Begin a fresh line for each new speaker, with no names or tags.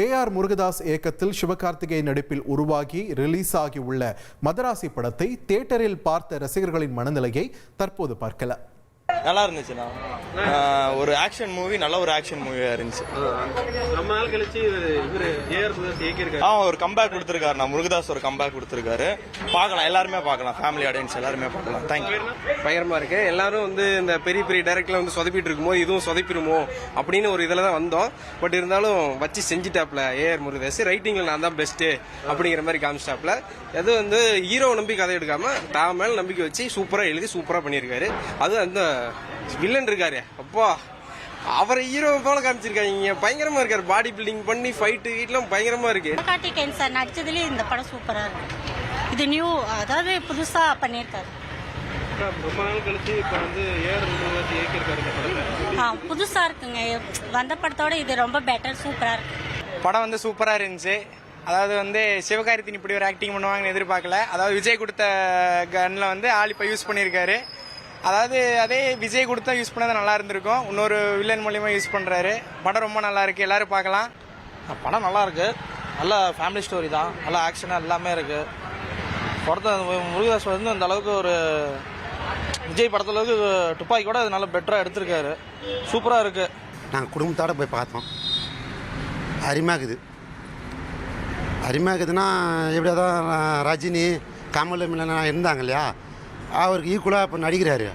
AR Murugadoss இயக்கத்தில் சிவகார்த்திகேயன் நடிப்பில் உருவாகி ரிலீஸ் ஆகி உள்ள மதராசி படத்தை தியேட்டரில் பார்த்த ரசிகர்களின் மனநிலையை தற்போது பார்க்கலாம்.
நல்லா இருந்துச்சுண்ணா. ஒரு ஆக்ஷன் மூவி, நல்ல ஒரு ஆக்ஷன் மூவியா இருந்துச்சு.
ரொம்ப நாள் கழிச்சு
ஒரு கம்பேக் கொடுத்துருக்காரு. முருகதாஸ் ஒரு கம்பேக் கொடுத்துருக்காரு. பார்க்கலாம், எல்லாருமே பார்க்கலாம், ஃபேமிலி ஆடியன்ஸ் எல்லாருமே பார்க்கலாம். தேங்க்யூ.
பயங்கரமா இருக்கு. எல்லாரும் இந்த பெரிய பெரிய டைரக்ட்ல சொதப்பிட்டு இருக்கும்போது இதுவும் சொதப்பிடுமோ அப்படின்னு ஒரு இதில் தான் வந்தோம். பட் இருந்தாலும் வச்சு செஞ்சுட்டாப்ல AR முருகதாஸ். ரைட்டிங்ல நான் தான் பெஸ்ட் அப்படிங்கிற மாதிரி காமிச்சிட்டாப்ல. அது ஹீரோ நம்பி கதை எடுக்காம தான் மேல நம்பிக்கை வச்சு சூப்பரா எழுதி சூப்பரா பண்ணியிருக்காரு. அது அந்த வில்லன் இருக்காரு, அப்பா அவரை ஹீரோ போல காமிச்சிருக்காங்க. பயங்கரமா இருக்காரு. பாடி பில்டிங் பண்ணி ஃபைட்டு வீட்லாம் பயங்கரமா இருக்கு.
சிவகார்த்திகேயன் சார் நடிச்சதுலயே இந்த படம் சூப்பரா இருக்கு. இது நியூ, அதாவது புதுசா பண்ணியிருக்காரு.
ரொம்ப நாள் கழிச்சு இப்ப AR முருகதாஸ் இயக்கியிருக்காரு.
புதுசா இருக்குங்க. வந்த படத்தோட இது ரொம்ப பெட்டர், சூப்பரா இருக்கு.
படம் சூப்பரா இருந்துச்சு. அதாவது சிவகார்த்திகேயன் இப்படி ஒரு ஆக்டிங் பண்ணுவாங்கன்னு எதிர்பார்க்கல. அதாவது விஜய் கொடுத்த கன்ல ஆள் இப்ப யூஸ் பண்ணியிருக்காரு. அதாவது அதே விஜய் கொடுத்தா யூஸ் பண்ணது நல்லா இருந்திருக்கும். இன்னொரு வில்லன் மூலியமா யூஸ் பண்றாரு. படம் ரொம்ப நல்லா இருக்கு, எல்லாரும் பார்க்கலாம்.
படம் நல்லா இருக்கு. நல்ல ஃபேமிலி ஸ்டோரி தான். நல்ல ஆக்ஷனா எல்லாமே இருக்கு. படத்தை முருகதாஸ் அந்த அளவுக்கு ஒரு விஜய் படத்துல அளவுக்கு துப்பாக்கி கூட அது நல்ல பெட்டரா எடுத்திருக்காரு. சூப்பரா இருக்கு.
நாங்கள் குடும்பத்தோட போய் பார்த்தோம். அருமையாகுதுன்னா எப்படி தான் ரஜினி கமல் இருந்தாங்க இல்லையா, அவருக்கு ஈக்குவலாக இப்போ நடிக்கிறாரு.